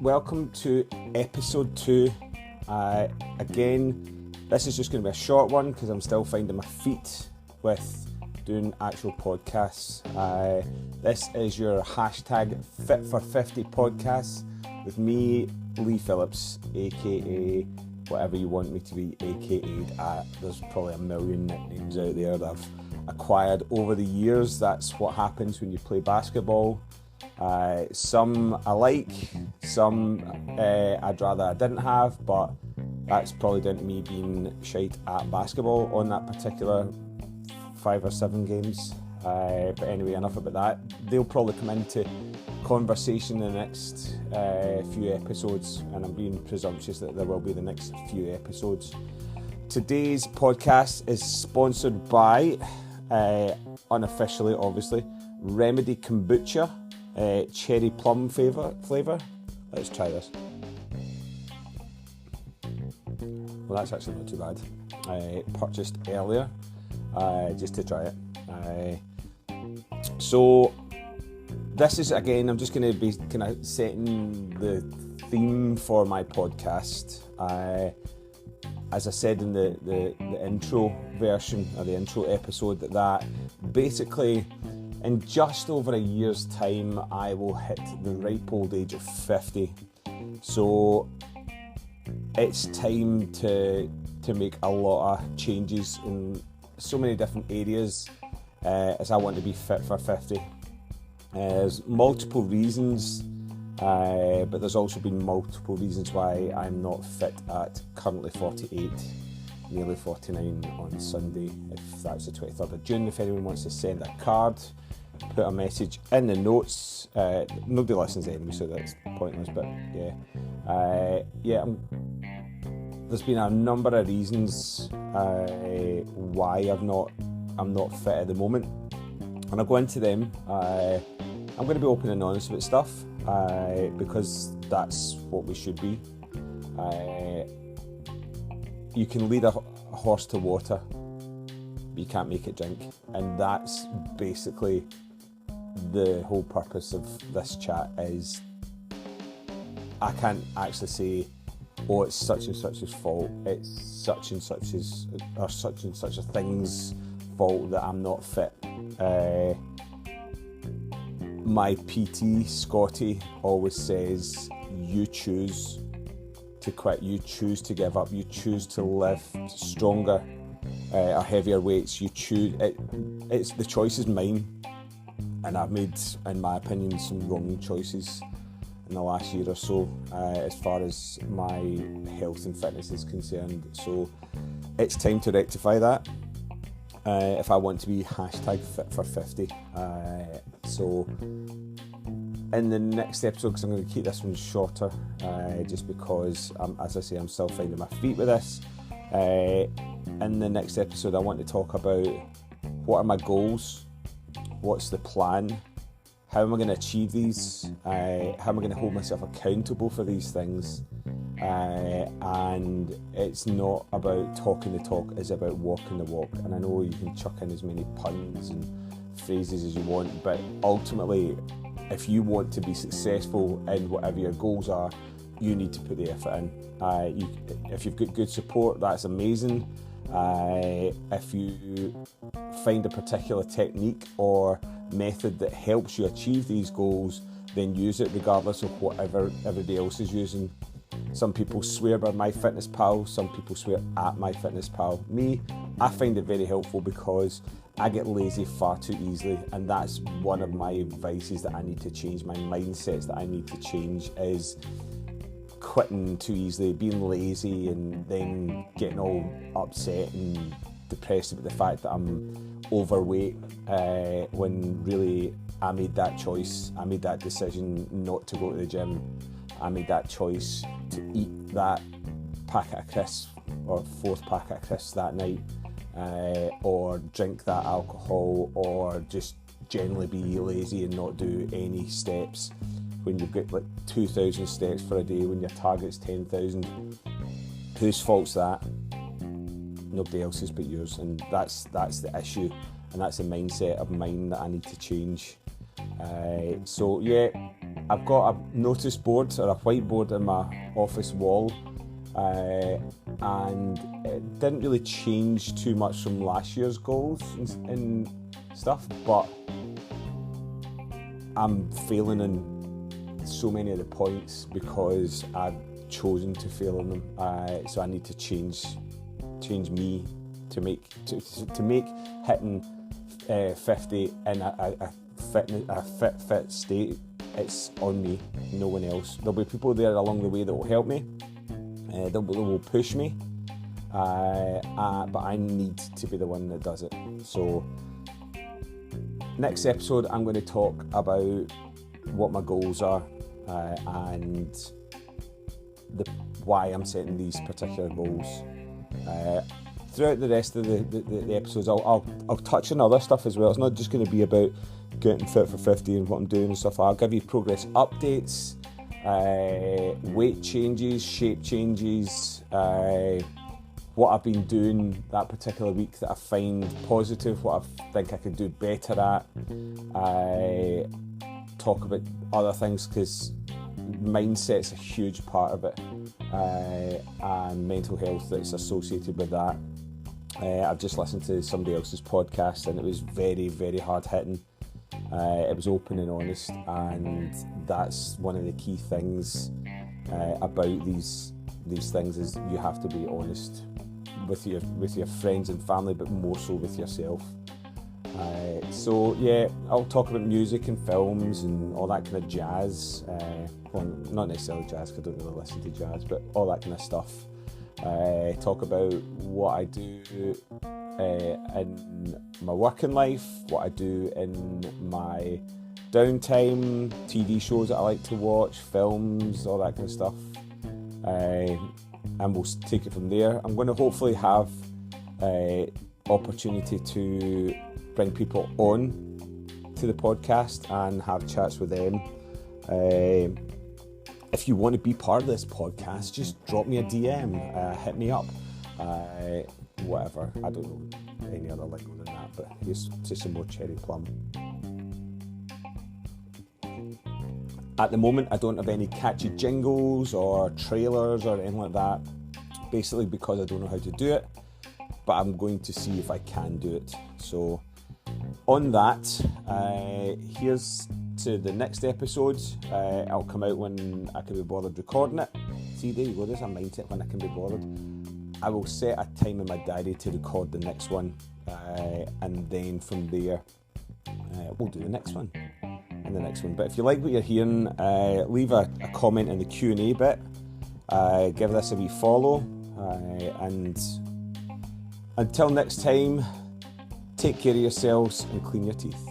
welcome to episode 2. Again, this is just going to be a short one because I'm still finding my feet with doing actual podcasts. This is your hashtag FitForFifty podcast with me, Lee Phillips, aka whatever you want me to be AKA'd at. There's probably a million nicknames out there that I've acquired over the years. That's what happens when you play basketball. Some I like, some I'd rather I didn't have, but that's probably down to me being shite at basketball on that particular 5 or 7 games. But anyway, enough about that. They'll probably come into conversation in the next few episodes, and I'm being presumptuous that there will be the next few episodes. Today's podcast is sponsored by, unofficially obviously, Remedy Kombucha, cherry plum flavour. Let's try this. Well, that's actually not too bad. I purchased earlier just to try it. So this is, again, I'm just going to be kind of setting the theme for my podcast. As I said in the intro version, or the intro episode, that basically in just over a year's time I will hit the ripe old age of 50. So it's time to make a lot of changes in so many different areas, as I want to be fit for 50. There's multiple reasons, but there's also been multiple reasons why I'm not fit at currently 48, nearly 49 on Sunday, if that's the 23rd of June. If anyone wants to send a card, put a message in the notes. Nobody listens anyway, so that's pointless, but there's been a number of reasons why I'm not fit at the moment, and I'll go into them. I'm going to be open and honest about stuff, because that's what we should be. You can lead a horse to water, but you can't make it drink, and that's basically the whole purpose of this chat. Is I can't actually say, oh, it's such and such's fault, it's such and such's or such and such a thing's fault that I'm not fit. My PT, Scotty, always says, you choose to quit, you choose to give up, you choose to lift stronger or heavier weights, you choose it. It's the choice is mine, and I've made, in my opinion, some wrong choices in the last year or so, as far as my health and fitness is concerned. So it's time to rectify that, if I want to be hashtag FitForFifty. So in the next episode, because I'm going to keep this one shorter, just because, as I say, I'm still finding my feet with this. In the next episode, I want to talk about what are my goals, what's the plan, how am I going to achieve these, how am I going to hold myself accountable for these things, and it's not about talking the talk, it's about walking the walk. And I know you can chuck in as many puns and phrases as you want, but ultimately, if you want to be successful in whatever your goals are, you need to put the effort in. If you've got good support, that's amazing. If you find a particular technique or method that helps you achieve these goals, then use it regardless of whatever everybody else is using. Some people swear by MyFitnessPal, some people swear at MyFitnessPal. Me, I find it very helpful because I get lazy far too easily, and that's one of my vices that I need to change. My mindsets that I need to change is quitting too easily, being lazy, and then getting all upset and depressed about the fact that I'm overweight, when really I made that choice. I made that decision not to go to the gym. I made that choice to eat that packet of crisps or 4th packet of crisps that night, or drink that alcohol, or just generally be lazy and not do any steps when you've got like 2,000 steps for a day when your target's 10,000. Whose fault's that? Nobody else's but yours, and that's the issue, and that's the mindset of mine that I need to change. So yeah, I've got a notice board or a whiteboard in my office wall, and it didn't really change too much from last year's goals and stuff, but I'm failing in so many of the points because I've chosen to fail in them. So I need to change me to make hitting 50 in a fit state. It's on me, no one else. There'll be people there along the way that will help me, that will push me, but I need to be the one that does it. So next episode I'm going to talk about what my goals are, and why I'm setting these particular goals. Throughout the rest of the episodes, I'll touch on other stuff as well. It's not just going to be about getting fit for 50 and what I'm doing and stuff. I'll give you progress updates, weight changes, shape changes, what I've been doing that particular week that I find positive, what I think I could do better at. Talk about other things because mindset's a huge part of it, and mental health that's associated with that. I've just listened to somebody else's podcast and it was very, very hard hitting. It was open and honest, and that's one of the key things about these things is you have to be honest with your friends and family, but more so with yourself. So yeah, I'll talk about music and films and all that kind of jazz. Well, not necessarily jazz because I don't really listen to jazz, but all that kind of stuff. Talk about what I do in my working life, what I do in my downtime, TV shows that I like to watch, films, all that kind of stuff. And we'll take it from there. I'm going to hopefully have opportunity to bring people on to the podcast and have chats with them. If you want to be part of this podcast, just drop me a DM, hit me up, whatever. I don't know any other lingo than that, but here's to some more cherry plum. At the moment, I don't have any catchy jingles or trailers or anything like that, basically because I don't know how to do it, but I'm going to see if I can do it. So on that, here's to the next episode. I'll come out when I can be bothered recording it. See, there you go, there's a mindset, when I can be bothered. I will set a time in my diary to record the next one, and then from there we'll do the next one and the next one. But if you like what you're hearing, leave a comment in the Q&A bit, give this a wee follow, and until next time, take care of yourselves and clean your teeth.